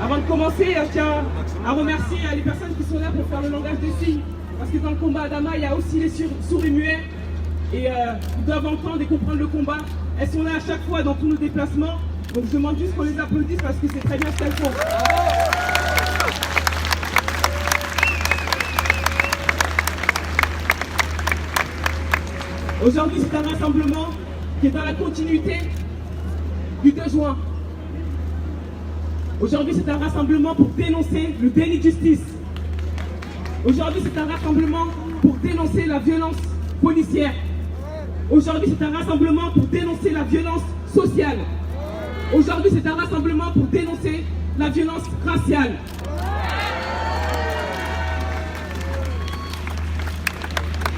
Avant de commencer, je tiens à remercier les personnes qui sont là pour faire le langage des signes. Parce que dans le combat Adama, il y a aussi les sourds et muets. Et ils doivent entendre et comprendre le combat. Elles sont là à chaque fois dans tous nos déplacements. Donc je demande juste qu'on les applaudisse parce que c'est très bien ce qu'elles font. Aujourd'hui, c'est un rassemblement qui est dans la continuité du 2 juin. Aujourd'hui, c'est un rassemblement pour dénoncer le déni de justice. Aujourd'hui, c'est un rassemblement pour dénoncer la violence policière. Aujourd'hui, c'est un rassemblement pour dénoncer la violence sociale. Aujourd'hui, c'est un rassemblement pour dénoncer la violence raciale.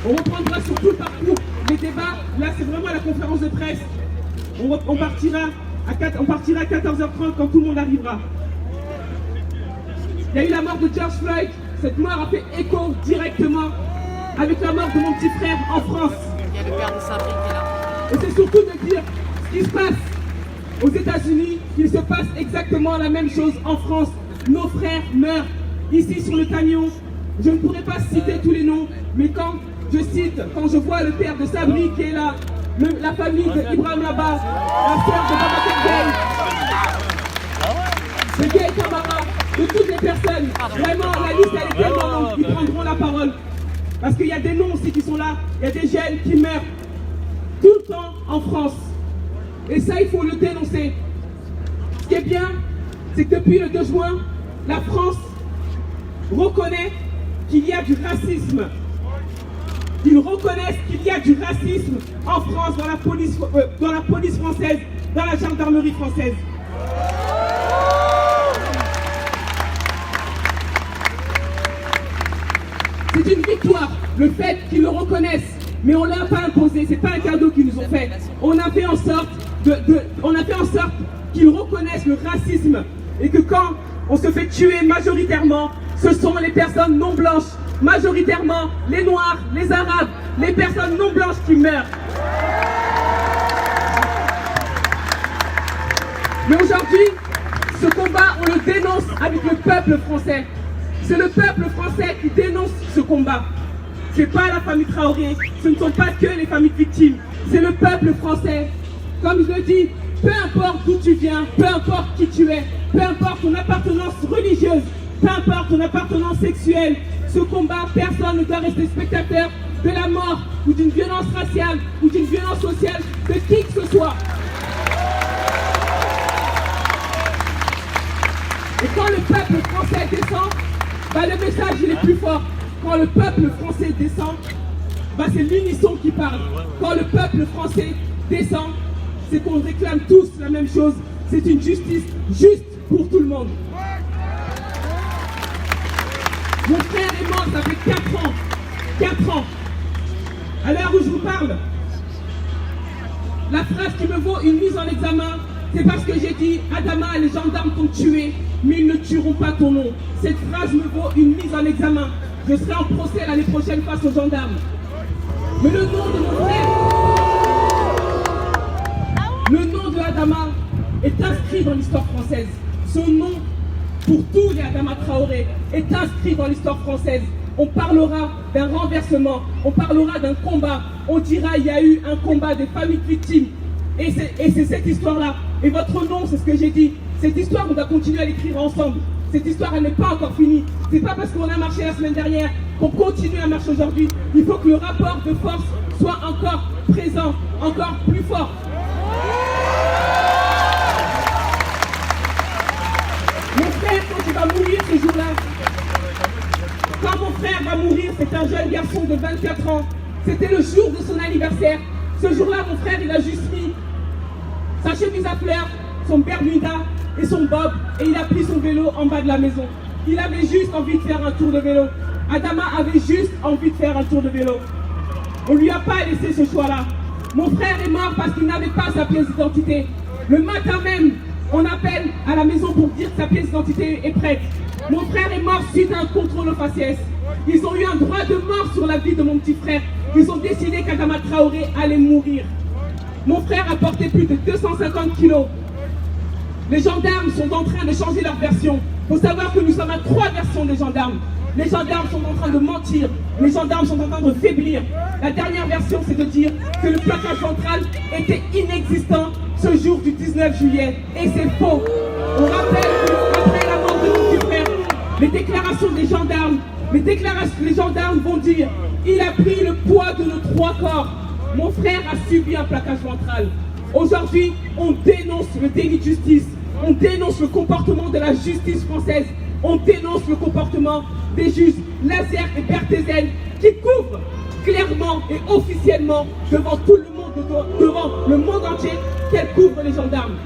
On reprendra sur tout le parcours les débats. Là, c'est vraiment la conférence de presse. On partira à 14h30 quand tout le monde arrivera. Il y a eu la mort de George Floyd. Cette mort a fait écho directement avec la mort de mon petit frère en France. Il y a le père de Sabri qui est là. Et c'est surtout de dire ce qui se passe aux États-Unis, qu'il se passe exactement la même chose en France. Nos frères meurent ici sur le camion. Je ne pourrais pas citer tous les noms, mais quand je vois le père de Sabri qui est là, la famille de Ibrahim là-bas, la sœur de Babacar Gueye, de Gueye Camara, de toutes les personnes, vraiment la liste elle est tellement longue, ils prendront la parole. Parce qu'il y a des noms aussi qui sont là, il y a des jeunes qui meurent tout le temps en France. Et ça, il faut le dénoncer. Ce qui est bien, c'est que depuis le 2 juin, la France reconnaît qu'il y a du racisme. Ils reconnaissent qu'il y a du racisme en France, dans la police française, dans la gendarmerie française. C'est une victoire, le fait qu'ils le reconnaissent. Mais on ne l'a pas imposé, c'est pas un cadeau qu'ils nous ont fait. On a fait en sorte qu'ils reconnaissent le racisme et que quand on se fait tuer majoritairement, ce sont les personnes non blanches, majoritairement les noirs, les arabes, les personnes non blanches qui meurent. Mais aujourd'hui, ce combat, on le dénonce avec le peuple français. C'est le peuple français qui dénonce ce combat. Ce n'est pas la famille Traoré, ce ne sont pas que les familles victimes, c'est le peuple français. Comme je le dis, peu importe d'où tu viens, peu importe qui tu es, peu importe ton appartenance religieuse, peu importe ton appartenance sexuelle, ce combat, personne ne doit rester spectateur de la mort ou d'une violence raciale ou d'une violence sociale de qui que ce soit. Et quand le peuple français descend, le message il est plus fort. Quand le peuple français descend, c'est l'unisson qui parle. Quand le peuple français descend, c'est qu'on réclame tous la même chose. C'est une justice juste pour tout le monde. Mon frère est mort, ça fait 4 ans. 4 ans. À l'heure où je vous parle, la phrase qui me vaut une mise en examen, c'est parce que j'ai dit « Adama, les gendarmes t'ont tué, mais ils ne tueront pas ton nom ». Cette phrase me vaut une mise en examen. Je serai en procès l'année prochaine face aux gendarmes. Mais le nom de mon frère, le nom de Adama est inscrit dans l'histoire française. Son nom, pour tous les Adama Traoré, est inscrit dans l'histoire française. On parlera d'un renversement, on parlera d'un combat. On dira il y a eu un combat des familles victimes. Et c'est cette histoire-là. Et votre nom, c'est ce que j'ai dit. Cette histoire, on doit continuer à l'écrire ensemble. Cette histoire, elle n'est pas encore finie. C'est pas parce qu'on a marché la semaine dernière qu'on continue à marcher aujourd'hui. Il faut que le rapport de force soit encore présent, encore plus fort. Mon frère, quand il va mourir ce jour-là, quand mon frère va mourir, c'est un jeune garçon de 24 ans. C'était le jour de son anniversaire. Ce jour-là, mon frère, il a juste mis sa chemise à fleurs, son bermuda et son bob, et il a pris son vélo en bas de la maison. Il avait juste envie de faire un tour de vélo. Adama avait juste envie de faire un tour de vélo. On ne lui a pas laissé ce choix-là. Mon frère est mort parce qu'il n'avait pas sa pièce d'identité. Le matin même, on appelle à la maison pour dire que sa pièce d'identité est prête. Mon frère est mort suite à un contrôle au faciès. Ils ont eu un droit de mort sur la vie de mon petit frère. Ils ont décidé qu'Adama Traoré allait mourir. Mon frère a porté plus de 250 kilos. Les gendarmes sont en train de changer leur version. Il faut savoir que nous sommes à 3 versions des gendarmes. Les gendarmes sont en train de mentir. Les gendarmes sont en train de faiblir. La dernière version, c'est de dire que le plaquage ventral était inexistant ce jour du 19 juillet. Et c'est faux. On rappelle qu'après la mort de mon petit frère, les déclarations des gendarmes, les gendarmes vont dire « Il a pris le poids de nos 3 corps. Mon frère a subi un plaquage ventral. » Aujourd'hui, on dénonce le délit de justice. On dénonce le comportement de la justice française. On dénonce le comportement des juges Lazare et Berthézen qui couvrent clairement et officiellement devant tout le monde, devant le monde entier, qu'elles couvrent les gendarmes.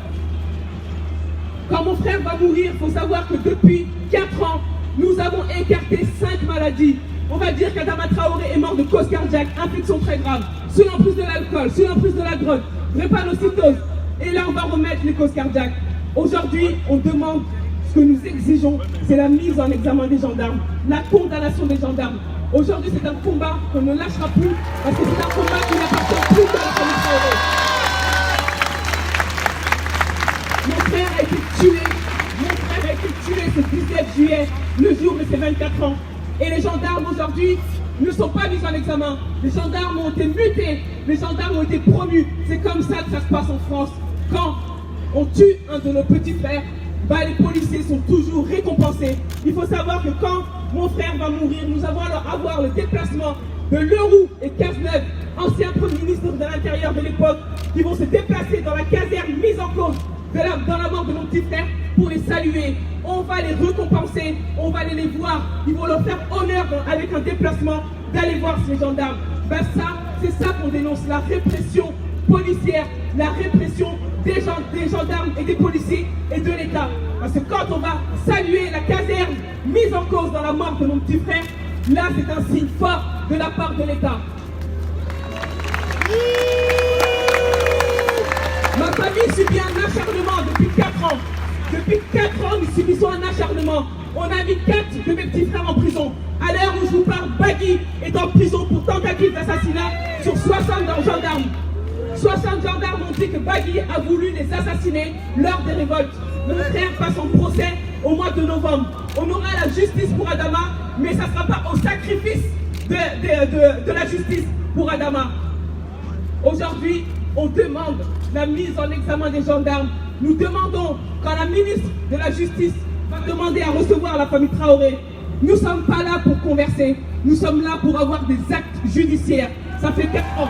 Quand mon frère va mourir, il faut savoir que depuis 4 ans, nous avons écarté 5 maladies. On va dire qu'Adama Traoré est mort de cause cardiaque, infection très grave, sous l'emprise de l'alcool, sous l'emprise de la drogue, drépanocytose. Et là, on va remettre les causes cardiaques. Aujourd'hui, on demande, ce que nous exigeons, c'est la mise en examen des gendarmes, la condamnation des gendarmes. Aujourd'hui, c'est un combat qu'on ne lâchera plus, parce que c'est un combat qui n'appartient plus à la famille Traoré. Mon frère a été tué ce 17 juillet, le jour de ses 24 ans. Et les gendarmes aujourd'hui ne sont pas mis en examen. Les gendarmes ont été mutés, les gendarmes ont été promus. C'est comme ça que ça se passe en France. Quand on tue un de nos petits frères, les policiers sont toujours récompensés. Il faut savoir que quand mon frère va mourir, nous allons avoir le déplacement de Leroux et Cazeneuve, anciens premiers ministres de l'Intérieur de l'époque, qui vont se déplacer dans la caserne mise en cause dans la mort de mon petit frère pour les saluer. On va les récompenser, on va aller les voir. Ils vont leur faire honneur avec un déplacement d'aller voir ces gendarmes. C'est ça qu'on dénonce, la répression policière, la répression des gendarmes et des policiers et de l'État. Parce que quand on va saluer la caserne mise en cause dans la mort de mon petit frère, là c'est un signe fort de la part de l'État. Ma famille subit un acharnement depuis 4 ans. Depuis 4 ans, nous subissons un acharnement. On a mis 4 de mes petits frères en prison. À l'heure où je vous parle, Bagui est en prison pour tentative d'assassinat sur 60 gendarmes. 60 gendarmes ont dit que Bagui a voulu les assassiner lors des révoltes. Mon frère passe en procès au mois de novembre. On aura la justice pour Adama, mais ça ne sera pas au sacrifice de la justice pour Adama. Aujourd'hui, on demande la mise en examen des gendarmes. Nous demandons, quand la ministre de la Justice va demander à recevoir la famille Traoré, nous ne sommes pas là pour converser, nous sommes là pour avoir des actes judiciaires. Ça fait 4 ans.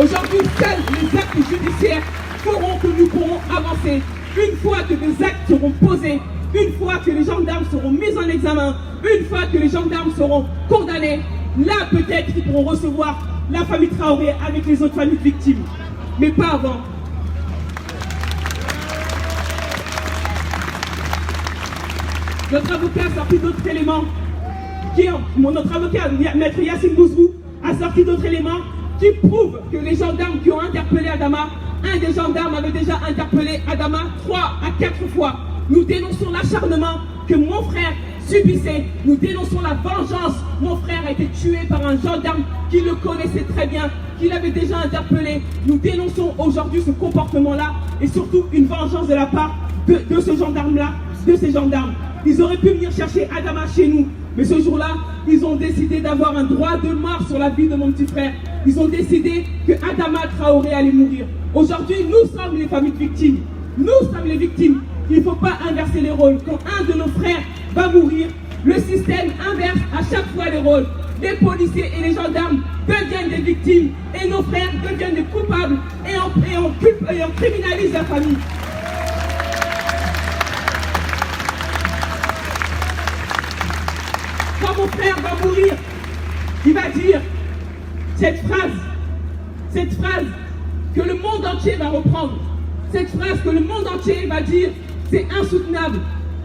Aujourd'hui, seuls les actes judiciaires feront que nous pourrons avancer. Une fois que des actes seront posés, une fois que les gendarmes seront mis en examen, une fois que les gendarmes seront condamnés, là peut-être qu'ils pourront recevoir la famille Traoré avec les autres familles victimes. Mais pas avant. Notre avocat a sorti d'autres éléments. Notre avocat, maître Yassine Bouzrou, a sorti d'autres éléments qui prouvent que les gendarmes qui ont interpellé Adama, un des gendarmes avait déjà interpellé Adama 3 à 4 fois. Nous dénonçons l'acharnement que mon frère subissait. Nous dénonçons la vengeance. Mon frère a été tué par un gendarme qui le connaissait très bien, qui l'avait déjà interpellé. Nous dénonçons aujourd'hui ce comportement-là et surtout une vengeance de la part de ce gendarme-là, de ces gendarmes. Ils auraient pu venir chercher Adama chez nous, mais ce jour-là, ils ont décidé d'avoir un droit de mort sur la vie de mon petit frère. Ils ont décidé que Adama Traoré allait mourir. Aujourd'hui, nous sommes les familles victimes. Nous sommes les victimes. Il ne faut pas inverser les rôles. Quand un de nos frères va mourir, le système inverse à chaque fois les rôles. Les policiers et les gendarmes deviennent des victimes et nos frères deviennent des coupables et on criminalise la famille. Quand mon frère va mourir, il va dire cette phrase que le monde entier va reprendre. Cette phrase que le monde entier va dire, c'est insoutenable.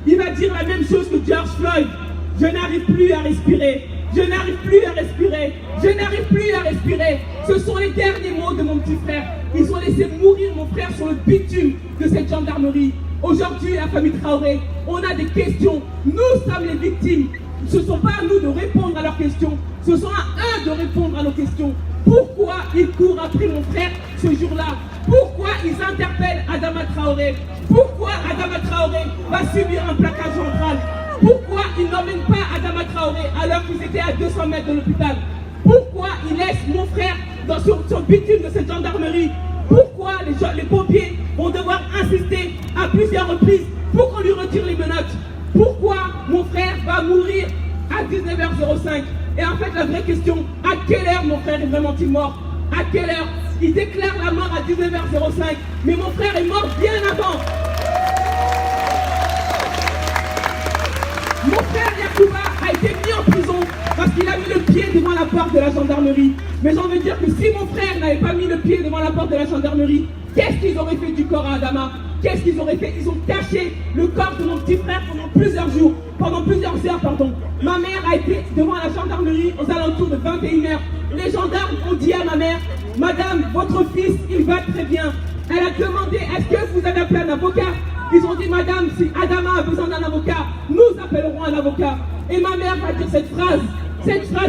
Il va dire la même chose que George Floyd. Je n'arrive plus à respirer. Je n'arrive plus à respirer. Je n'arrive plus à respirer. Ce sont les derniers mots de mon petit frère. Ils ont laissé mourir mon frère sur le bitume de cette gendarmerie. Aujourd'hui, la famille Traoré, on a des questions. Nous sommes les victimes. Ce ne sont pas à nous de répondre à leurs questions. Ce sont à eux de répondre à nos questions. Pourquoi ils courent après mon frère ce jour-là? Pourquoi ils interpellent Adama Traoré? Pourquoi Adama Traoré va subir un plaquage central? Pourquoi ils n'emmènent pas Adama Traoré alors qu'ils étaient à 200 mètres de l'hôpital? Pourquoi ils laissent mon frère sur bitume de cette gendarmerie? Pourquoi les pompiers vont devoir insister à plusieurs reprises pour qu'on lui retire les menottes? Pourquoi mon frère va mourir à 19h05? Et en fait, la vraie question, à quelle heure mon frère est vraiment-il mort? À quelle heure? Il déclare la mort à 19h05, mais mon frère est mort bien avant. Mon frère Yacouba a été mis en prison parce qu'il a mis le pied devant la porte de la gendarmerie. Mais j'en veux dire que si mon frère n'avait pas mis le pied devant la porte de la gendarmerie, qu'est-ce qu'ils auraient fait du corps à Adama? Qu'est-ce qu'ils auraient fait? Ils ont caché le corps de mon petit frère pendant plusieurs jours, pendant plusieurs heures, pardon. Ma mère a été devant la gendarmerie aux alentours de 21h. Les gendarmes ont dit à ma mère, Madame, votre fils, il va très bien. Elle a demandé, est-ce que vous avez appelé un avocat? Ils ont dit, Madame, si Adama a besoin d'un avocat, nous appellerons un avocat. Et ma mère va dire cette phrase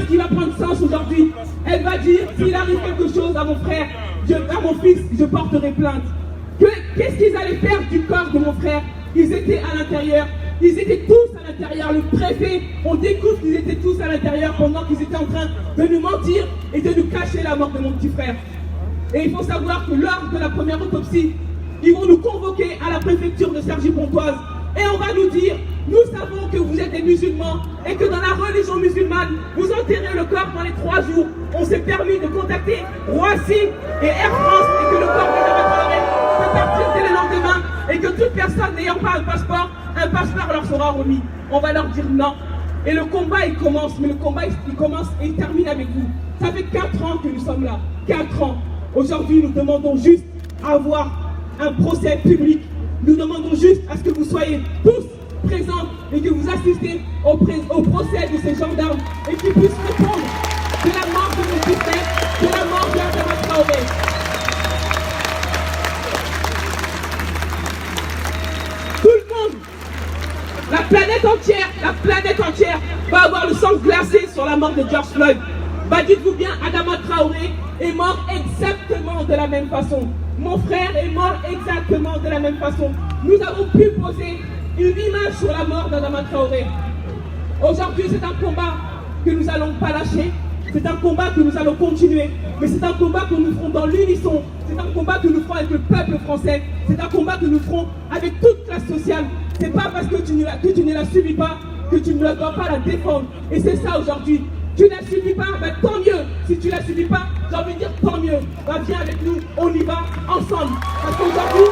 qui va prendre sens aujourd'hui. Elle va dire, s'il arrive quelque chose à mon frère, à mon fils, je porterai plainte. Qu'est-ce qu'ils allaient faire du corps de mon frère? Ils étaient à l'intérieur. Ils étaient tous à l'intérieur. Le préfet, on découvre qu'ils étaient tous à l'intérieur pendant qu'ils étaient en train de nous mentir et de nous cacher la mort de mon petit frère. Et il faut savoir que lors de la première autopsie, ils vont nous convoquer à la préfecture de Cergy-Pontoise. Et on va nous dire, nous savons que vous êtes des musulmans et que dans la religion musulmane, vous enterrez le corps dans les 3 jours. On s'est permis de contacter Roissy et Air France et que le corps peut partir dès le lendemain et que toute personne n'ayant pas un passeport leur sera remis. On va leur dire non. Et le combat il commence, mais le combat il commence et il termine avec vous. Ça fait 4 ans que nous sommes là. 4 ans. Aujourd'hui, nous demandons juste à avoir un procès public. Nous demandons juste à ce que vous soyez tous présents et que vous assistez au procès de ces gendarmes et qu'ils puissent répondre de la mort de mon petit frère, de la mort de Adama Traoré. Tout le monde, la planète entière va avoir le sang glacé sur la mort de George Floyd. Bah dites-vous bien, Adama Traoré est mort exactement de la même façon. Mon frère est mort exactement de la même façon. Nous avons pu poser une image sur la mort d'Adama Traoré. Aujourd'hui, c'est un combat que nous n'allons pas lâcher. C'est un combat que nous allons continuer. Mais c'est un combat que nous ferons dans l'unisson. C'est un combat que nous ferons avec le peuple français. C'est un combat que nous ferons avec toute classe sociale. C'est pas parce que tu ne la subis pas que tu ne dois pas la défendre. Et c'est ça aujourd'hui. Tu ne la subis pas, ben tant mieux. Si tu ne la subis pas, j'ai envie de dire tant mieux. Ben viens avec nous, on y va ensemble. Parce qu'aujourd'hui,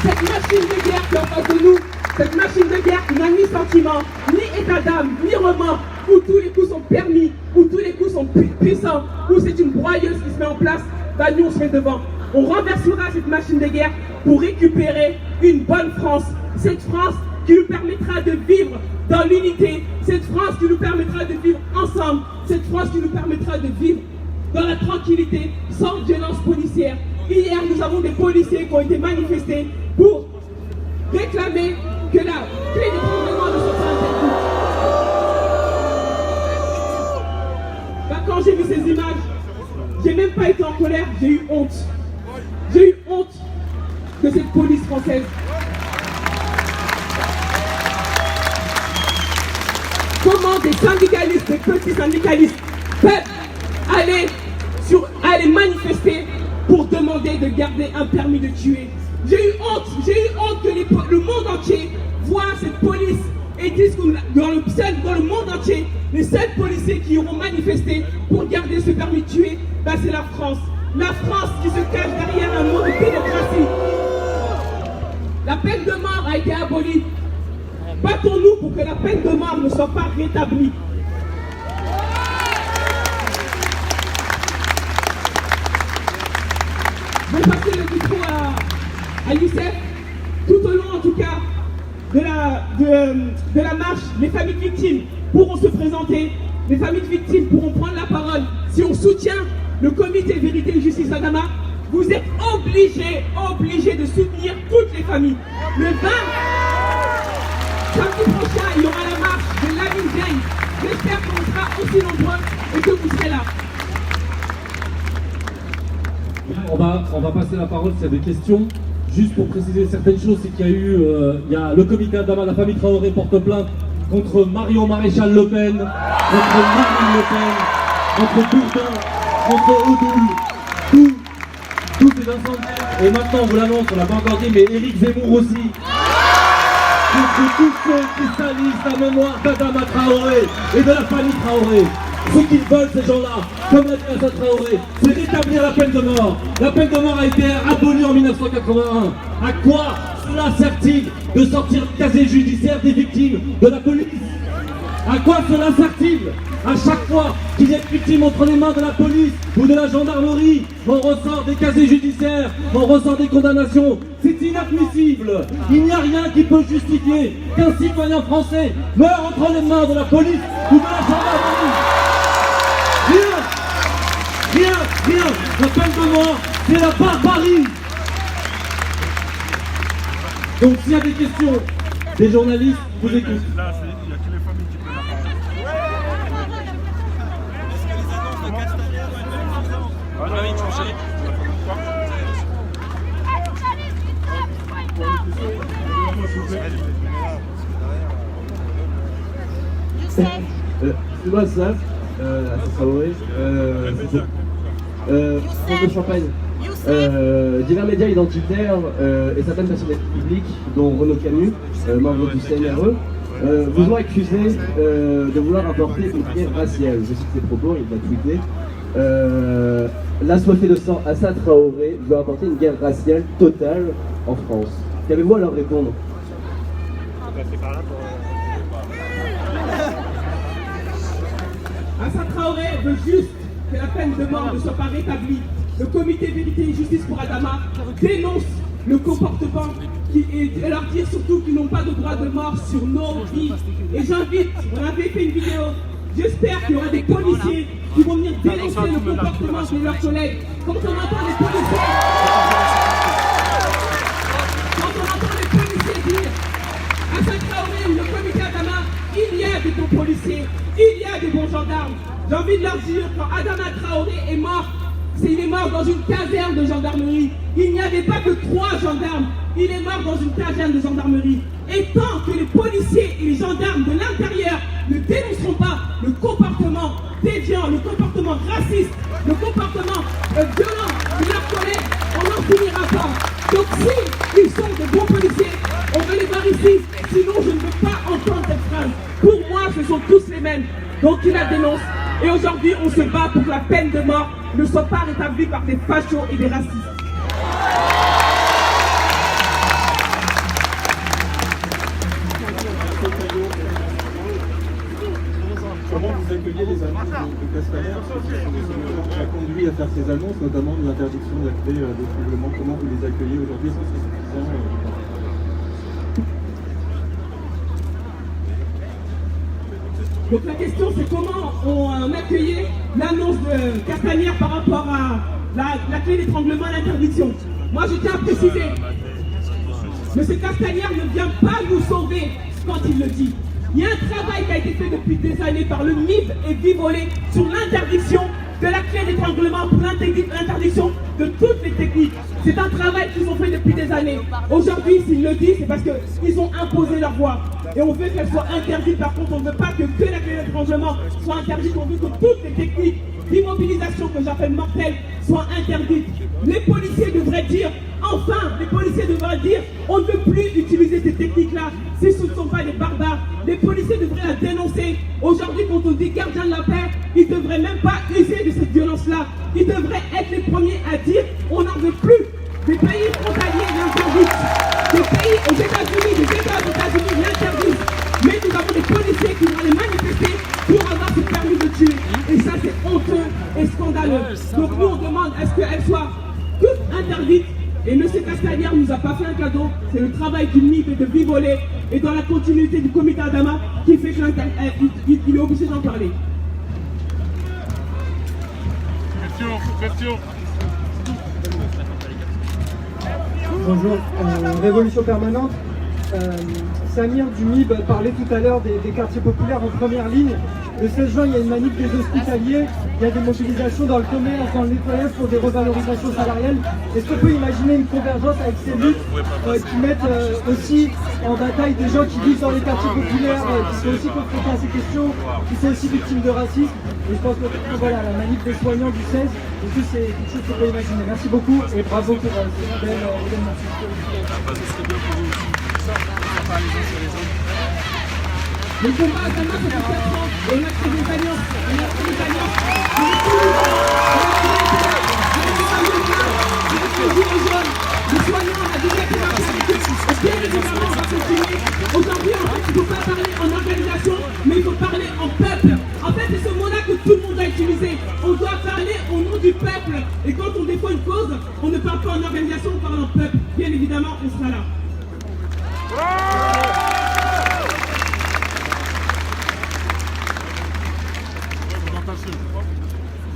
cette machine de guerre qui est en face de nous, cette machine de guerre qui n'a ni sentiment, ni état d'âme, ni remords, où tous les coups sont permis, où tous les coups sont puissants, où c'est une broyeuse qui se met en place, ben nous on serait devant. On renversera cette machine de guerre pour récupérer une bonne France. Cette France qui nous permettra de vivre dans l'unité, cette France qui nous permettra de vivre ensemble, cette France qui nous permettra de vivre dans la tranquillité, sans violence policière. Hier, nous avons des policiers qui ont été manifestés pour réclamer que la clé de gouvernement ne soit pas interdite. Bah, quand j'ai vu ces images, j'ai même pas été en colère, j'ai eu honte. J'ai eu honte de cette police française. Comment des syndicalistes, des petits syndicalistes peuvent aller manifester pour demander de garder un permis de tuer. J'ai eu honte que le monde entier voit cette police et disent que dans le monde entier, les seuls policiers qui auront manifesté pour garder ce permis de tuer, bah c'est la France. La France qui se cache derrière un mot de démocratie. La peine de mort a été abolie. Battons-nous pour que la peine de mort ne soit pas rétablie. Je vais passer le micro à Youssef. Tout au long, en tout cas, de la marche, les familles de victimes pourront se présenter. Les familles de victimes pourront prendre la parole. Si on soutient le comité Vérité et Justice Adama, vous êtes obligés de soutenir toutes les familles. Le 20 samedi prochain, il y aura la marche de Lamine Gueye. J'espère qu'on aussi nombreux et que vous serez là. On va passer la parole s'il y a des questions. Juste pour préciser certaines choses, c'est qu'il y a eu le comité Adama, la famille Traoré porte plainte contre Marion Maréchal Le Pen, contre Marine Le Pen, contre Bourdin, contre Odoul, tous ces incendiaires. Et maintenant, on vous l'annonce, on l'a pas encore dit, mais Éric Zemmour aussi. Contre tous ceux qui salissent la mémoire d'Adama Traoré et de la famille Traoré. Ce qu'ils veulent, ces gens-là, comme l'a dit Assa Traoré, c'est rétablir la peine de mort. La peine de mort a été abolie en 1981. À quoi cela sert-il de sortir le casier judiciaire des victimes de la police? À quoi cela sert-il? À chaque fois qu'il y a une victime entre les mains de la police ou de la gendarmerie, on ressort des casiers judiciaires, on ressort des condamnations. C'est inadmissible. Il n'y a rien qui peut justifier qu'un citoyen français meure entre les mains de la police ou de la gendarmerie. Rien. La peine de mort, c'est la barbarie. Donc s'il y a des questions des journalistes, vous écoutez. Là, il n'y a que les familles qui prennent la parole. Est-ce que les annonces de Castaner vont être suffisantes? C'est moi ça, Assa Traoré, France de Champagne. Divers médias identitaires et certaines personnalités publiques, dont Renaud Camus, membre du CNRE, vous ont accusé de vouloir apporter une guerre raciale. Je cite ses propos, il l'a tweeté. L'assoiffé de sang Assa Traoré veut apporter une guerre raciale totale en France. Qu'avez-vous à leur répondre? Assa Traoré veut juste que la peine de mort ne soit pas rétablie. Le comité Vérité et Justice pour Adama dénonce le comportement et leur dire surtout qu'ils n'ont pas de droit de mort sur nos vies. Et j'invite, on avait fait une vidéo, j'espère qu'il y aura des policiers qui vont venir dénoncer le comportement de leurs collègues. Quand on entend les policiers dire Assa Traoré ou le comité Adama, il y a des bons policiers, il y a des bons gendarmes. J'ai envie de leur dire, quand Adama Traoré est mort, il est mort dans une caserne de gendarmerie. Il n'y avait pas que 3 gendarmes. Il est mort dans une caserne de gendarmerie. Et tant que les policiers et les gendarmes de l'intérieur ne dénonceront pas le comportement déviant, le comportement raciste, le comportement violent de leurs collègues, on n'en finira pas. Donc si ils sont de bons policiers, on va les voir ici. Sinon, je ne veux pas entendre cette phrase. Pour moi, ce sont tous les mêmes. Donc ils la dénoncent. Et aujourd'hui, on se bat pour que la peine de mort ne soit pas rétablie par des fachos et des racistes. Comment vous accueillez les annonces de Castaner? Qui a conduit à faire ces annonces, notamment de l'interdiction de la clé d'étranglement. Comment vous les accueillez aujourd'hui? Est-ce que c'est suffisant? Donc la question c'est comment on accueillait l'annonce de Castaner par rapport à la clé d'étranglement à l'interdiction. Moi je tiens à préciser, M. Castaner ne vient pas nous sauver quand il le dit. Il y a un travail qui a été fait depuis des années par le MIB et Vivolé sur l'interdiction de la clé d'étranglement pour l'interdiction de toutes les techniques. C'est un travail qu'ils ont fait depuis des années. Aujourd'hui, s'ils le disent, c'est parce qu'ils ont imposé leur voix. Et on veut qu'elle soit interdite. Par contre, on ne veut pas que la clé d'étranglement soit interdite. On veut que toutes les techniques d'immobilisation que j'appelle mortelles soient interdites. Les policiers devraient dire, enfin, les policiers devraient dire, on ne veut plus utiliser ces techniques-là si ce ne sont pas des barbares. Les policiers devraient la dénoncer. Aujourd'hui, quand on dit gardien de la paix, ils ne devraient même pas user de cette violence-là. Ils devraient être les premiers à dire, on n'en veut plus. Des pays frontaliers l'interdisent. Des pays aux États-Unis, des États aux États-Unis l'interdisent. Mais nous avons des policiers qui vont les manifester pour avoir ce permis de tuer. Et ça, c'est honteux et scandaleux. Donc nous, on demande à ce qu'elles soient toutes interdites. Et M. Castaner ne nous a pas fait un cadeau. C'est le travail du MIB et de Vivolé et dans la continuité du comité Adama qui fait qu'il est obligé d'en parler. Question. Bonjour, Révolution Permanente. Samir du MIB parlait tout à l'heure des quartiers populaires en première ligne. Le 16 juin, il y a une manif des hospitaliers, il y a des mobilisations dans le commerce, dans le nettoyage pour des revalorisations salariales. Est-ce qu'on peut imaginer une convergence avec ces luttes qui mettent aussi en bataille des gens qui vivent dans les quartiers populaires, qui sont aussi confrontés à ces questions, qui sont aussi victimes de racisme? Et je pense que voilà, la manif des soignants du 16, est-ce que c'est quelque chose qu'on peut imaginer? Merci beaucoup et bravo pour ce bel événement. Le combat à Damas, ça fait 4 ans, et on a fait des alliances, les soignants, on a déjà fait la politique, et bien évidemment, on va continuer. Aujourd'hui, en fait, il ne faut pas parler en organisation, mais il faut parler en peuple. En fait, c'est ce mot-là que tout le monde a utilisé. On doit parler au nom du peuple. Et quand on défend une cause, on ne parle pas en organisation, on parle en peuple. Bien évidemment, on sera là.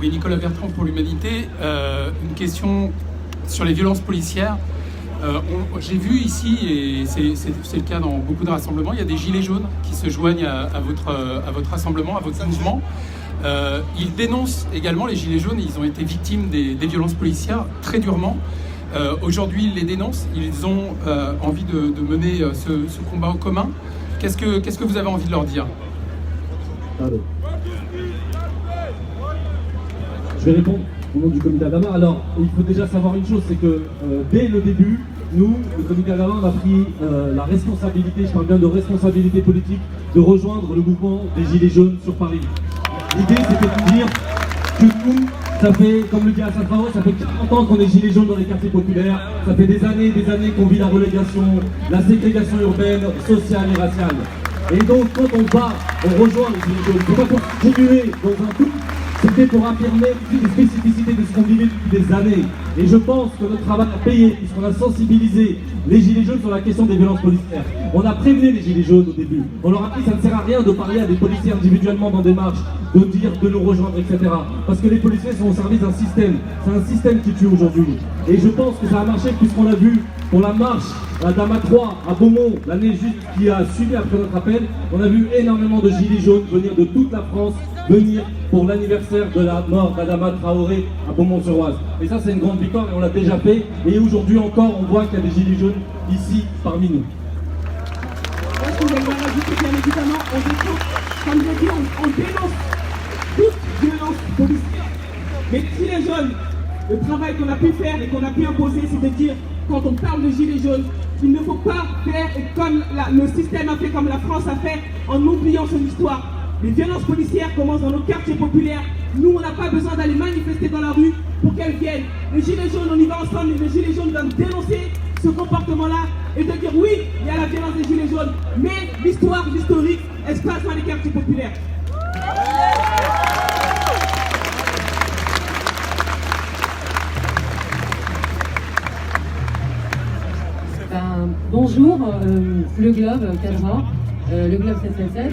Oui, Nicolas Bertrand pour l'Humanité. Une question sur les violences policières. J'ai vu ici, et c'est le cas dans beaucoup de rassemblements, il y a des gilets jaunes qui se joignent à votre rassemblement, à votre mouvement. Ils dénoncent également, les gilets jaunes, ils ont été victimes des violences policières très durement. Aujourd'hui, ils les dénoncent, ils ont envie de mener ce combat en commun. Qu'est-ce que vous avez envie de leur dire? Je vais répondre au nom du comité Adama. Alors, il faut déjà savoir une chose, c'est que dès le début, nous, le comité Adama, on a pris la responsabilité, je parle bien de responsabilité politique, de rejoindre le mouvement des Gilets jaunes sur Paris. L'idée, c'était de dire que nous, ça fait, comme le dit Assad Traoré, ça fait 40 ans qu'on est Gilets jaunes dans les quartiers populaires, ça fait des années qu'on vit la relégation, la ségrégation urbaine, sociale et raciale. Et donc, quand on rejoint les Gilets jaunes, c'est pas pour continuer dans un tout. C'était pour affirmer les spécificités de ce qu'on vivait depuis des années. Et je pense que notre travail a payé, puisqu'on a sensibilisé les Gilets jaunes sur la question des violences policières. On a prévenu les Gilets jaunes au début. On leur a dit que ça ne sert à rien de parler à des policiers individuellement dans des marches, de dire de nous rejoindre, etc. Parce que les policiers sont au service d'un système. C'est un système qui tue aujourd'hui. Et je pense que ça a marché, puisqu'on a vu pour la marche à Dama 3, à Beaumont, l'année juste qui a suivi après notre appel, on a vu énormément de Gilets jaunes venir de toute la France, venir pour l'anniversaire de la mort d'Adama Traoré à Beaumont-sur-Oise. Et ça, c'est une grande victoire et on l'a déjà fait. Et aujourd'hui encore, on voit qu'il y a des Gilets jaunes ici parmi nous. Moi, ce que j'aimerais rajouter, bien évidemment, on défend, comme je l'ai dit, on dénonce toute violence policière. Mais Gilets jaunes, le travail qu'on a pu faire et qu'on a pu imposer, c'est de dire, quand on parle de Gilets jaunes, il ne faut pas faire comme le système a fait, comme la France a fait, en oubliant son histoire. Les violences policières commencent dans nos quartiers populaires. Nous, on n'a pas besoin d'aller manifester dans la rue pour qu'elles viennent. Les Gilets jaunes, on y va ensemble, et les Gilets jaunes doivent dénoncer ce comportement-là et de dire oui, il y a la violence des Gilets jaunes, mais l'histoire, l'historique, elle se passe dans les quartiers populaires. Bonjour, le Globe Cadra, le Globe 777.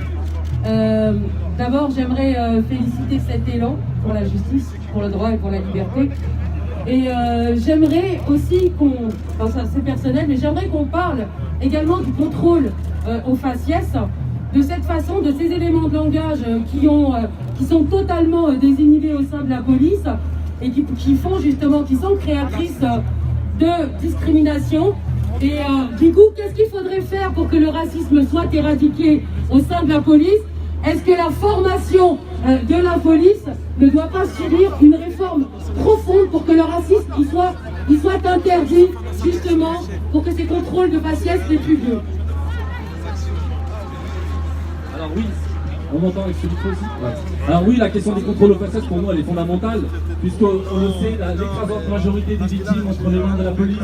D'abord, j'aimerais féliciter cet élan pour la justice, pour le droit et pour la liberté. Et j'aimerais aussi enfin ça c'est personnel, mais j'aimerais qu'on parle également du contrôle au faciès, de cette façon, de ces éléments de langage qui sont totalement désinhibés au sein de la police et qui sont créatrices de discrimination. Et du coup, qu'est-ce qu'il faudrait faire pour que le racisme soit éradiqué au sein de la police? Est-ce que la formation de la police ne doit pas subir une réforme profonde pour que le racisme il soit interdit, justement, pour que ces contrôles de faciès n'aient plus lieu? Alors oui, on m'entend avec ce micro aussi. Ouais. Alors oui, la question des contrôles aux faciès, pour nous, elle est fondamentale, puisqu'on le sait, l'écrasante majorité des victimes entre les mains de la police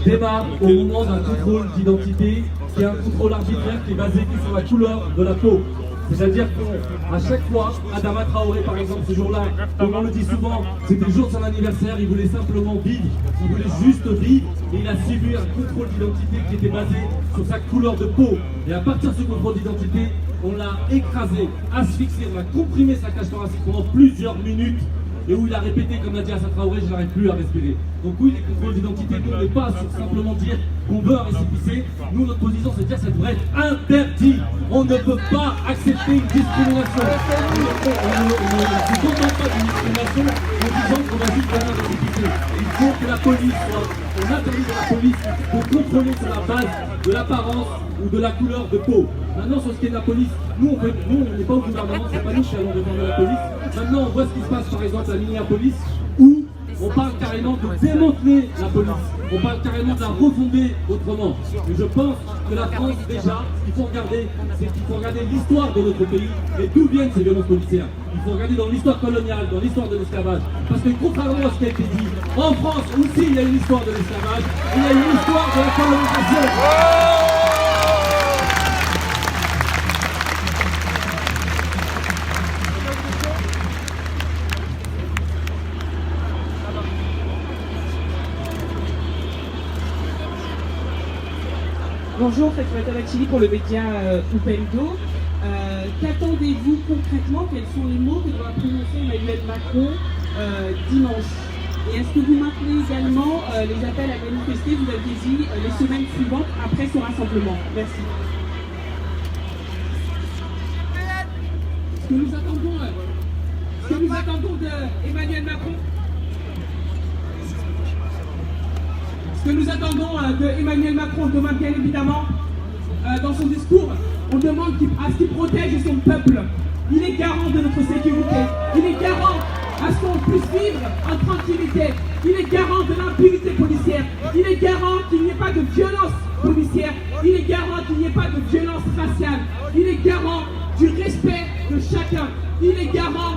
démarre au moment d'un contrôle d'identité, qui est un contrôle arbitraire qui est basé sur la couleur de la peau. C'est-à-dire qu'à chaque fois, Adama Traoré, par exemple, ce jour-là, comme on le dit souvent, c'était le jour de son anniversaire, il voulait simplement vivre, il voulait juste vivre, et il a subi un contrôle d'identité qui était basé sur sa couleur de peau. Et à partir de ce contrôle d'identité, on l'a écrasé, asphyxié, on a comprimé sa cage thoracique pendant plusieurs minutes, et où il a répété, comme l'a dit Assad Traoré, je n'arrive plus à respirer. Donc oui, les contrôles d'identité, nous, on n'est pas sur simplement dire qu'on veut un récépissé. Nous, notre position, c'est de dire que ça devrait être interdit. On ne peut pas accepter une discrimination. On ne se contente pas d'une discrimination en disant qu'on va juste faire un récépissé. Il faut que la police soit, on interdit à la police de contrôler sur la base de l'apparence ou de la couleur de peau. Maintenant, sur ce qui est de la police, nous, on n'est pas au gouvernement, c'est pas nous qui allons demander à la police. Maintenant, on voit ce qui se passe, par exemple, à Minneapolis, où on parle carrément de démanteler la police. On parle carrément de la refonder autrement. Et je pense que la France, déjà, ce qu'il faut regarder, c'est qu'il faut regarder l'histoire de notre pays et d'où viennent ces violences policières. Il faut regarder dans l'histoire coloniale, dans l'histoire de l'esclavage. Parce que contrairement à ce qui a été dit, en France aussi, il y a une histoire de l'esclavage, il y a une histoire de la colonisation. Bonjour, Fatoumata Bathily pour le média Upendo. Qu'attendez-vous concrètement? Quels sont les mots que doit prononcer Emmanuel Macron dimanche? Et est-ce que vous maintenez également les appels à manifester, vous aviez dit, les semaines suivantes après ce rassemblement? Merci. Ce que nous attendons d'Emmanuel Macron, ce que nous attendons d'Emmanuel Macron demain, bien évidemment, dans son discours, on demande à ce qu'il protège son peuple. Il est garant de notre sécurité. Il est garant à ce qu'on puisse vivre en tranquillité. Il est garant de l'impunité policière. Il est garant qu'il n'y ait pas de violence policière. Il est garant qu'il n'y ait pas de violence raciale. Il est garant du respect de chacun. Il est garant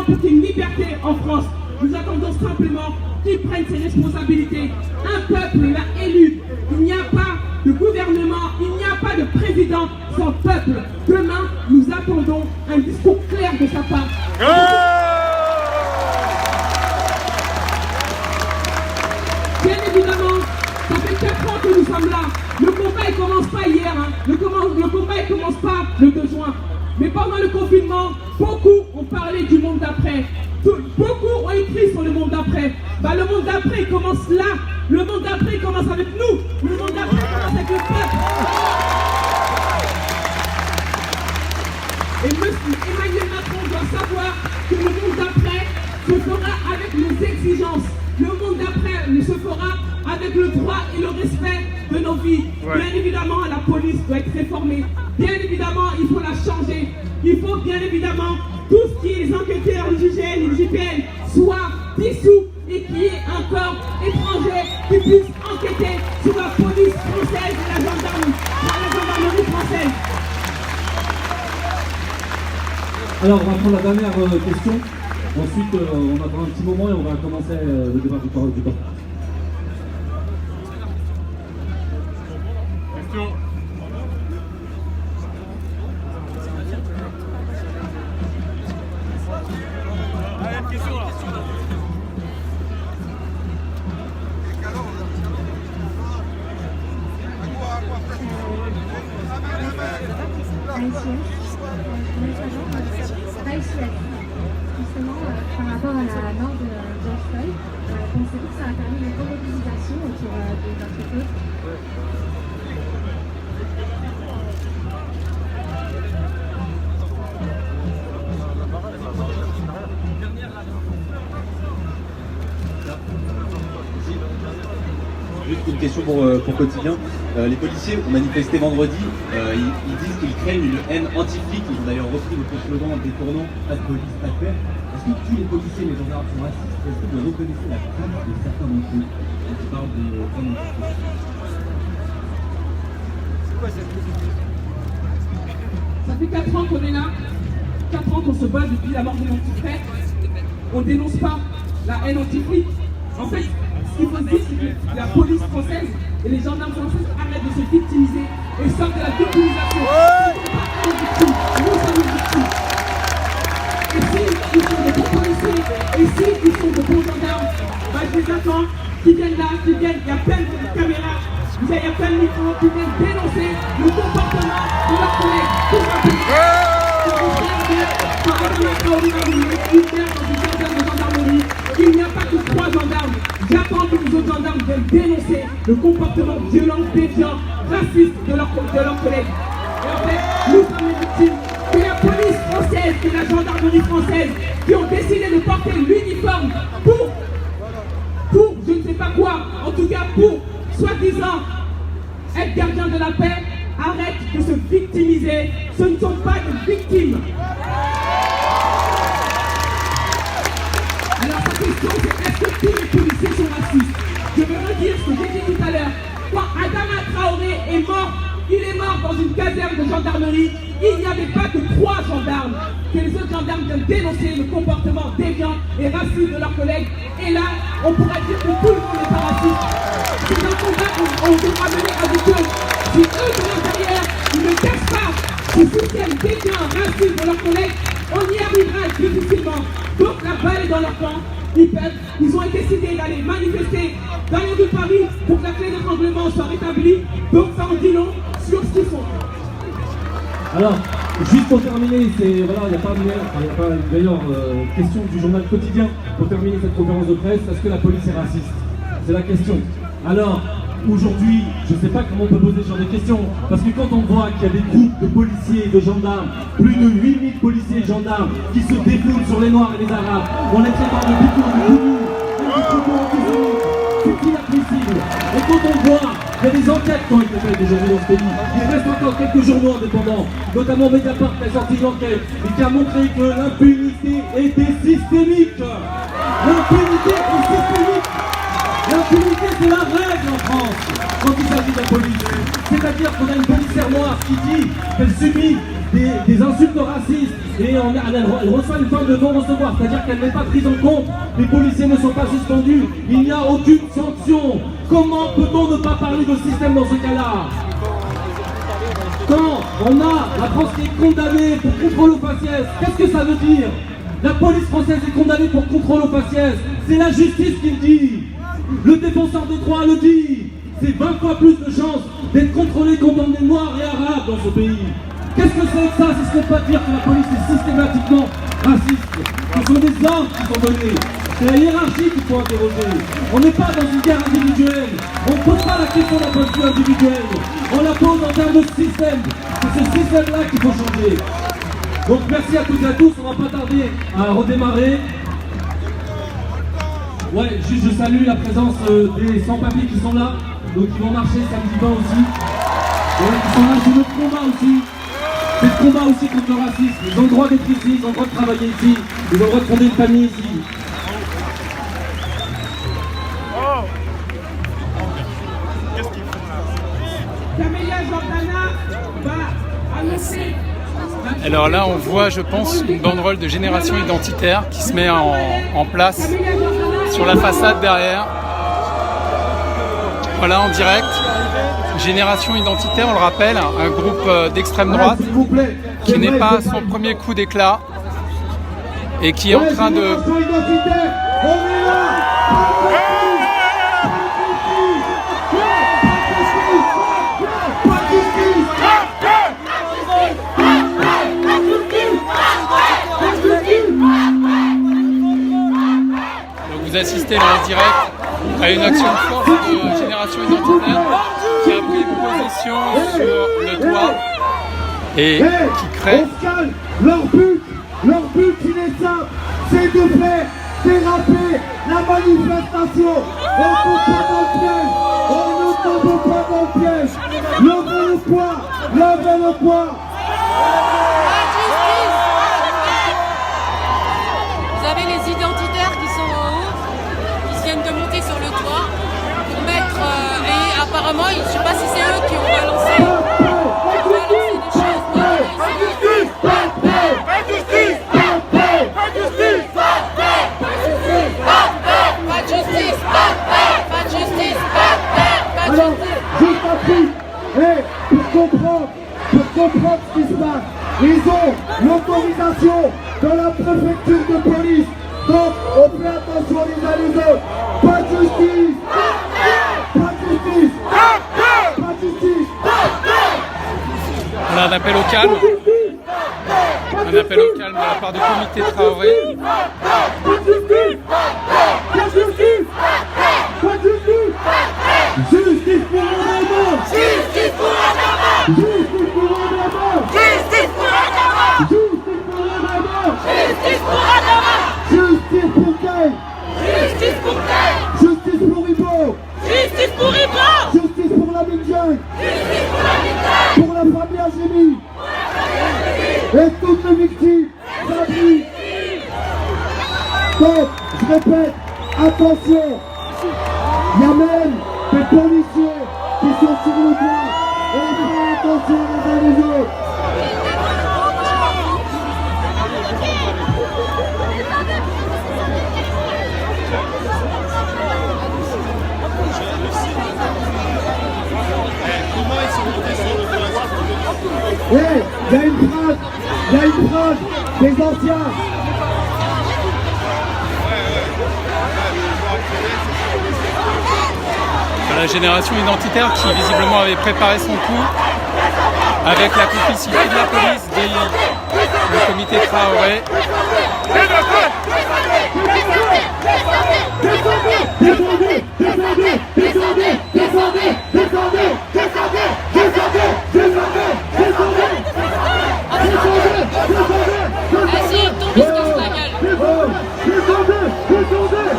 pour qu'il y ait une liberté en France. Nous attendons simplement qu'il prenne ses responsabilités. Un peuple l'a élu. Il n'y a pas de gouvernement, il n'y a pas de président sans peuple. Demain, nous attendons un discours clair de sa part. Bien évidemment, ça fait 4 ans que nous sommes là. Le combat ne commence pas hier, hein. Le combat ne commence pas le 2 juin. Mais pendant le confinement, beaucoup ont parlé du monde d'après. Beaucoup ont écrit sur le monde d'après. Le monde d'après commence là. Le monde d'après commence avec nous. Le monde d'après commence avec le peuple. Et Emmanuel Macron doit savoir que le monde d'après se fera avec nos exigences. Le monde d'après se fera avec le droit et le respect de nos vies. Ouais. Bien évidemment, la police doit être réformée. Bien évidemment, il faut la changer. Il faut bien évidemment tout ce qui est les enquêteurs, les JGN, les JPN soient dissous et qu'il y ait un corps étranger qui puisse enquêter sur la police française et la gendarmerie française. Alors, on va prendre la dernière question. Ensuite, on attend un petit moment et on va commencer le débat du corps. Question. Allez, une question là. Justement, par rapport à la mort de George Floyd, pensez-vous que ça a permis une remobilisation autour de notre cause? Juste une question pour Quotidien. Les policiers ont manifesté vendredi. Ils disent qu'ils craignent une haine anti-flic. Ils ont d'ailleurs repris votre slogan en détournant pas de police, pas de paix. Est-ce que tous les policiers et les gendarmes sont racistes? Est-ce que vous reconnaissez la crainte de certains d'entre eux quand ils parlent de haine anti-flic? C'est quoi cette position? Ça fait 4 ans qu'on est là. 4 ans qu'on se bat depuis la mort de mon petit frère. On ne dénonce pas la haine anti-flic. En fait, ce qu'il faut se dire, c'est que la police française et les gendarmes françaises arrêtent de se victimiser et sortent de la victimisation. Nous sommes les victimes. Et s'ils sont des bons policiers, et s'ils sont de bons gendarmes, je les attends, qui viennent là, il y a plein de caméras, il y a plein de micros qui viennent dénoncer le comportement de leurs collègues. Tout simplement. Par exemple, une mère dans une gendarmerie, Il n'y a pas que 3 gendarmes. J'attends que les autres gendarmes viennent dénoncer le comportement violent, déviant, raciste de leurs collègues. Et en fait, nous sommes les victimes. C'est la police française et la gendarmerie française qui ont décidé de porter l'uniforme pour je ne sais pas quoi, en tout cas pour, soi-disant, être gardien de la paix. Arrête de se victimiser, ce ne sont pas des victimes. Alors sa question c'est est-ce que tous les policiers sont racistes? Je vais redire ce que j'ai dit tout à l'heure. Quand Adama Traoré est mort, il est mort dans une caserne de gendarmerie. Il n'y avait pas que 3 gendarmes. Que les autres gendarmes viennent dénoncer le comportement déviant et raciste de leurs collègues. Et là, on pourrait dire que tout le monde n'est pas raciste. C'est un combat qu'on devra mener avec eux. Si eux de l'intérieur, ils ne cachent pas ce système déviant raciste de leurs collègues, on y arrivera difficilement. Donc la balle est dans leur camp. Ils ont décidé d'aller manifester dans les rues de Paris pour que la clé d'étranglement soit rétablie. Donc ça en dit long sur ce qu'ils font. Alors, juste pour terminer, il n'y a pas une meilleure question du journal quotidien pour terminer cette conférence de presse. Est-ce que la police est raciste? C'est la question. Alors, aujourd'hui, je ne sais pas comment on peut poser ce genre de questions, parce que quand on voit qu'il y a des groupes de policiers et de gendarmes, plus de 8000 policiers et gendarmes qui se défoulent sur les Noirs et les Arabes, on les traite de bidons, de boulous, c'est inadmissible. Et quand on voit qu'il y a des enquêtes qui ont été faites aujourd'hui dans ce pays, il reste encore quelques journaux indépendants, notamment Mediapart qui a sorti une enquête et qui a montré que l'impunité était systémique. L'impunité est systémique. L'impunité, c'est la règle en France quand il s'agit de la police. C'est-à-dire qu'on a une policière noire qui dit qu'elle subit des insultes racistes et elle reçoit une forme de non-recevoir, c'est-à-dire qu'elle n'est pas prise en compte. Les policiers ne sont pas suspendus, il n'y a aucune sanction. Comment peut-on ne pas parler de système dans ce cas-là? Quand on a la France qui est condamnée pour contrôle au faciès, qu'est-ce que ça veut dire? La police française est condamnée pour contrôle au faciès, c'est la justice qui le dit. Le défenseur des droits le dit. C'est 20 fois plus de chances d'être contrôlé condamné noirs et arabes dans ce pays. Qu'est-ce que c'est que ça? C'est ce qu'on peut dire que la police est systématiquement raciste. Ce sont des ordres qui sont donnés. C'est la hiérarchie qu'il faut interroger. On n'est pas dans une guerre individuelle. On ne pose pas la question d'un point de vue individuel. On la pose en termes de système. C'est ce système-là qu'il faut changer. Donc merci à toutes et à tous. On ne va pas tarder à redémarrer. Ouais, juste je salue la présence des sans-papiers qui sont là, donc ils vont marcher samedi 20 aussi. Ouais, qui sont là, c'est notre combat aussi. C'est le combat aussi contre le racisme. Ils ont le droit d'être ici, ils ont le droit de travailler ici, ils ont le droit de fonder une famille ici. Oh, qu'est-ce qu'ils font là? Camélia Jordana va annoncer. Alors là, on voit, je pense, une banderole de Génération Identitaire qui se met en place sur la façade derrière. Voilà, en direct. Génération Identitaire, on le rappelle, un groupe d'extrême droite qui n'est pas à son premier coup d'éclat et qui est en train de... Vous assistez là en direct à une action forte de Génération Identitaire qui a pris position sur le toit et qui crée... Leur but il est simple, c'est de faire déraper la manifestation. On ne tombe pas dans le piège, on ne tombe pas dans le piège. Levez le poing, levez le poing. Vous avez les identitaires qui sont en haut, qui viennent de monter sur le toit pour mettre... et apparemment, je ne sais pas si c'est eux qui ont balancé des choses. Alors, juste appris, et pour comprendre ce qui se passe, ils ont l'autorisation de la préfecture de police. Donc, on fait attention les uns les autres. Pas de justice. Pas de justice. Pas de justice. On a un appel au calme. Un appel au calme de la part du comité Traoré. répète, attention, il y a même des policiers qui sont sur le toit et ils font attention les uns les autres. Hey, il y a une phrase des anciens. La génération identitaire qui visiblement avait préparé son coup avec la complicité de la police, le comité Traoré.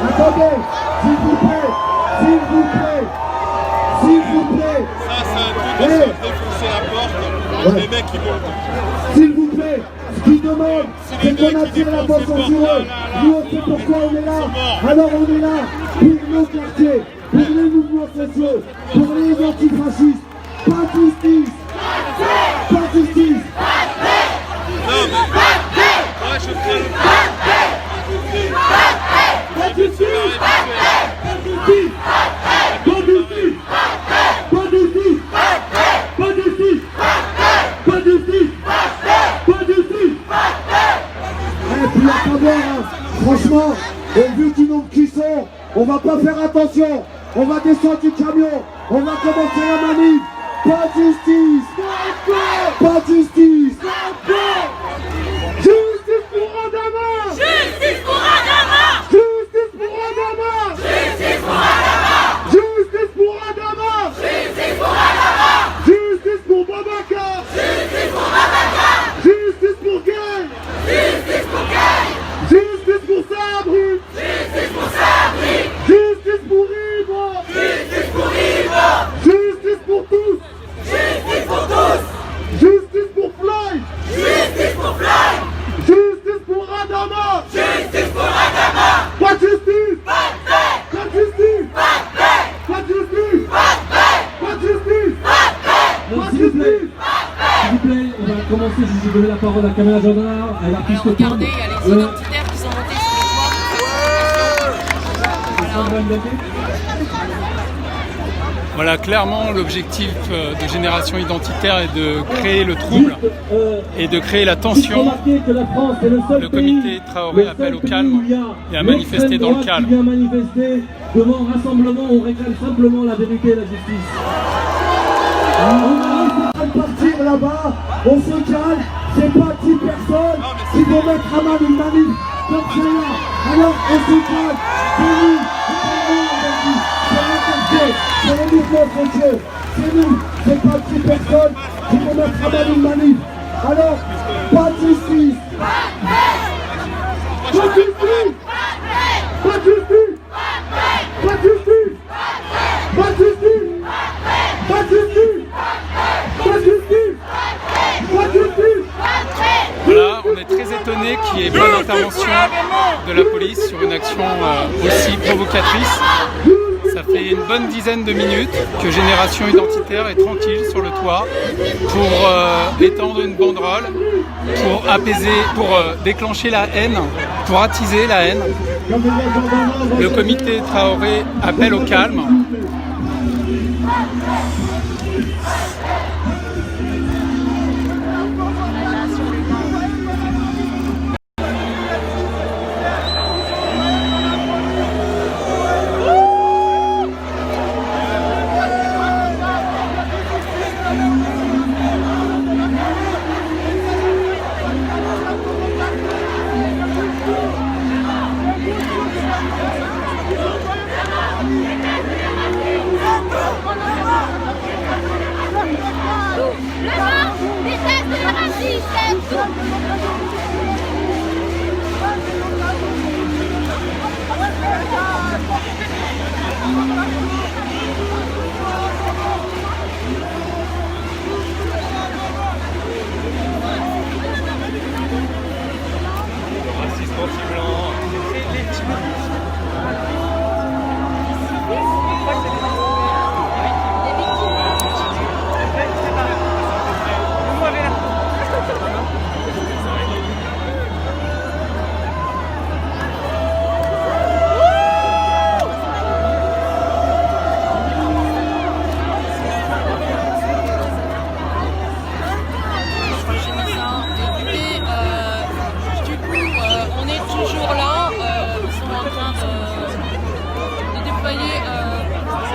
Attendez, s'il vous plaît. Ça, c'est un truc de se défoncer la porte, les mecs qui montent. S'il vous plaît, ce qu'ils demandent, c'est qu'on attire l'attention sur eux. Nous, on sait pourquoi on est là. Alors on est là pour nos quartiers, pour les mouvements sociaux, pour les antifascistes. Pas de justice. Pas de justice. Non, mais moi, je ferai le pas de justice. Franchement, au vu du nombre qui sont, on va pas faire attention. On va descendre du camion. On va commencer la manif. Pas de justice. Pas de justice. Justice pour Adama. Justice pour Adama. Justice pour Adama. Justice pour Adama. Justice pour Adama. Justice pour Adama. Justice pour Babacar. Justice pour Babacar. Justice pour Gay. Justice pour Gay. Justice pour Sabri. Justice pour Sabri. Justice pour Ibra. Justice pour Ibra. Justice pour tous. Justice pour tous. Justice pour Fly. Justice pour Fly. Justice pour Adama. Justice pour Adama. Pas de justice. Pas de paix. Pas de justice. Pas de paix. Pas de justice. Pas de paix. Pas de justice. Pas de paix. Pas de justice. S'il vous plaît, on va commencer. Je vais donner la parole à Kamala Jordana, à l'artiste. Regardez, il y a les identitaires qui sont montés sur le toit. Voilà, clairement, l'objectif de Génération Identitaire est de créer le trouble et de créer la tension. Le comité Traoré appelle au calme et à manifester dans le calme. Vient manifester devant un rassemblement, on réclame simplement la vérité et la justice. On va partir là-bas, on se calme, c'est pas 10 personnes qui vont mettre à mal une manif comme celle-là. Alors on se calme, c'est nous, c'est les mouvements sociaux, c'est nous, c'est pas 10 personnes qui vont mettre à mal une manif. Alors, pas de justice. Pas de justice. Pas de justice. Pas de justice. Pas de justice. Pas de justice. Pas de justice. Pas de justice. Voilà, on est très étonné qu'il y ait pas d'intervention de la police sur une action aussi provocatrice. Ça fait une bonne dizaine de minutes que Génération Identitaire est tranquille sur le toit pour étendre une banderole, pour apaiser, pour déclencher la haine, pour attiser la haine. Le comité Traoré appelle au calme.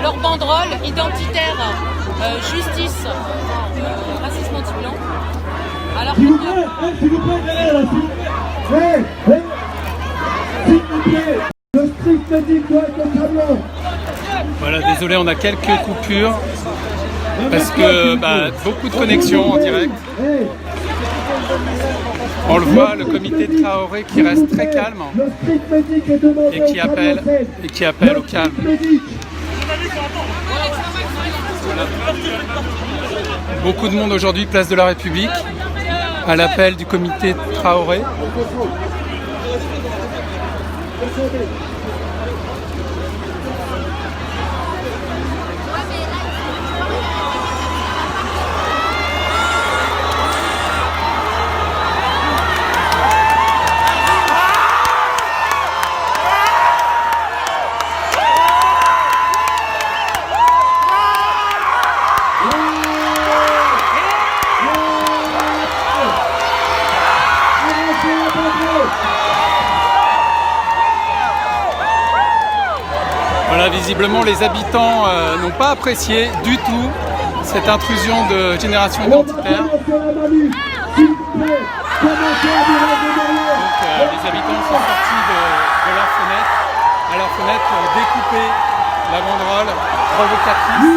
leur banderole identitaire, justice, racisme anti-blanc. Alors s'il vous plaît, derrière là, s'il vous plaît, le strict médic doit être au camion. Voilà, désolé, on a quelques coupures parce que beaucoup de connexions en direct. On le voit, le comité de Traoré qui reste très calme et qui appelle au calme. Voilà. Beaucoup de monde aujourd'hui, place de la République, à l'appel du comité de Traoré. Voilà, visiblement les habitants n'ont pas apprécié du tout cette intrusion de Génération Identitaire. Donc les habitants sont sortis de leur fenêtre pour découper la banderole provocatrice.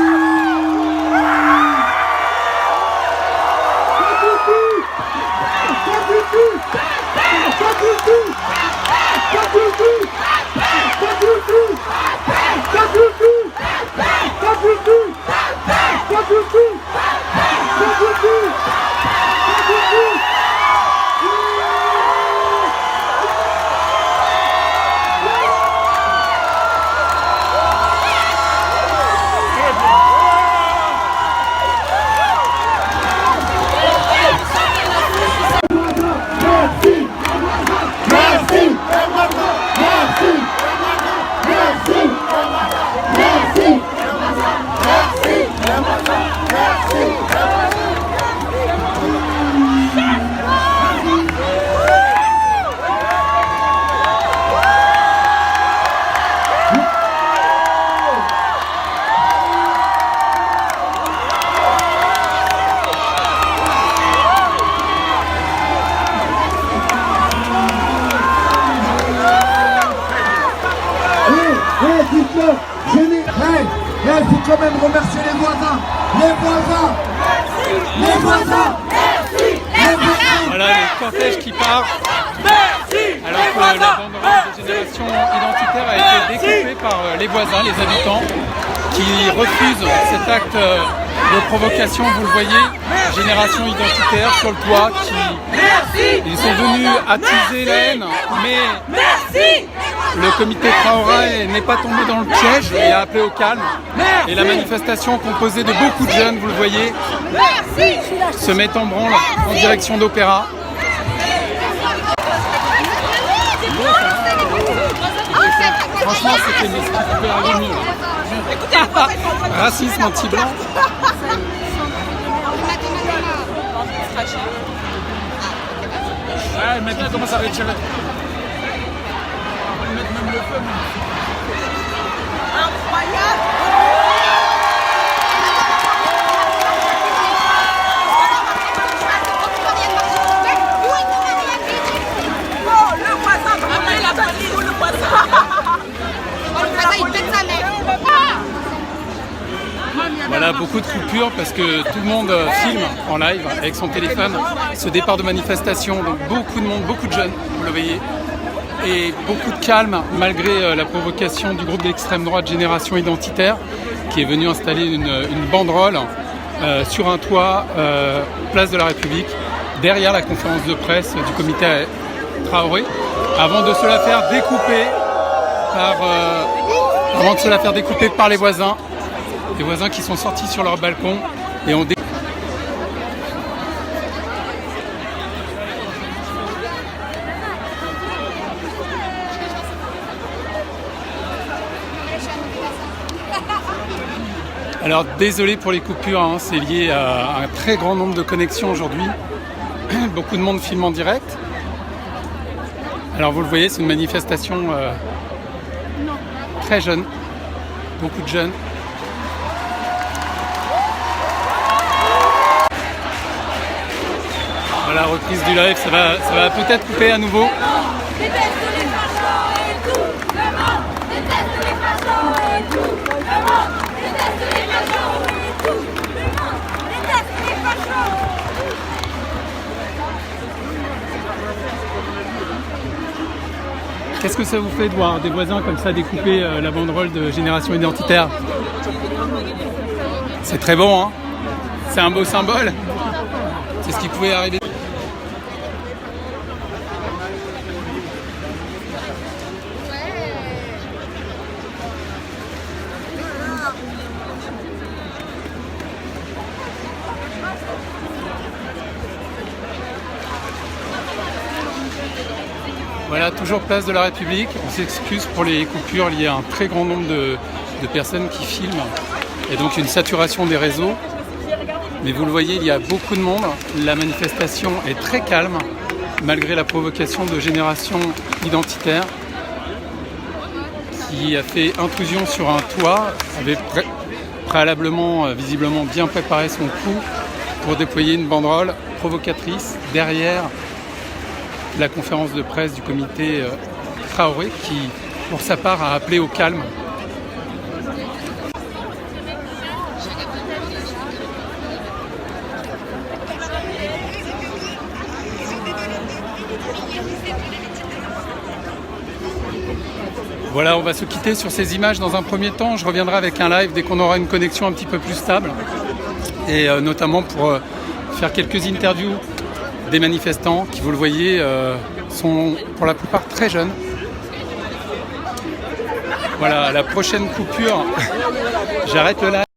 Il faut quand même remercier les voisins. Voilà le cortège qui part. Alors que la banderole de Génération Identitaire a été découpée par les voisins, les habitants, qui refusent cet acte de provocation. Vous le voyez, Génération Identitaire sur le toit, ils sont venus attiser la haine, mais le comité Traoré n'est pas tombé dans le piège et a appelé au calme. Et la manifestation composée de beaucoup de jeunes, vous le voyez, se met en branle en direction d'Opéra. Franchement, c'était ce qui pouvait aller mieux. Racisme anti-blanc. Ouais, maintenant, comment ça va être tiré? On va mettre même le feu. Incroyable! Voilà, beaucoup de coupures parce que tout le monde filme en live avec son téléphone ce départ de manifestation. Donc beaucoup de monde, beaucoup de jeunes, vous le voyez. Et beaucoup de calme malgré la provocation du groupe d'extrême droite Génération Identitaire qui est venu installer une banderole sur un toit, place de la République, derrière la conférence de presse du comité Traoré, avant de se la faire découper par les voisins qui sont sortis sur leur balcon et ont Alors désolé pour les coupures, hein, c'est lié à un très grand nombre de connexions aujourd'hui. Beaucoup de monde filme en direct. Alors vous le voyez, c'est une manifestation très jeune, beaucoup de jeunes. Voilà, reprise du live, ça va peut-être couper à nouveau. Qu'est-ce que ça vous fait de voir des voisins comme ça découper la banderole de Génération Identitaire? C'est très bon, hein? C'est un beau symbole. C'est ce qui pouvait arriver. Voilà, toujours place de la République. On s'excuse pour les coupures liées à un très grand nombre de personnes qui filment et donc une saturation des réseaux. Mais vous le voyez, il y a beaucoup de monde. La manifestation est très calme malgré la provocation de Génération Identitaire qui a fait intrusion sur un toit, avait préalablement, visiblement bien préparé son coup pour déployer une banderole provocatrice derrière la conférence de presse du comité Traoré qui, pour sa part, a appelé au calme. Voilà, on va se quitter sur ces images dans un premier temps. Je reviendrai avec un live dès qu'on aura une connexion un petit peu plus stable et notamment pour faire quelques interviews des manifestants qui, vous le voyez, sont pour la plupart très jeunes. Voilà, la prochaine coupure, j'arrête le live.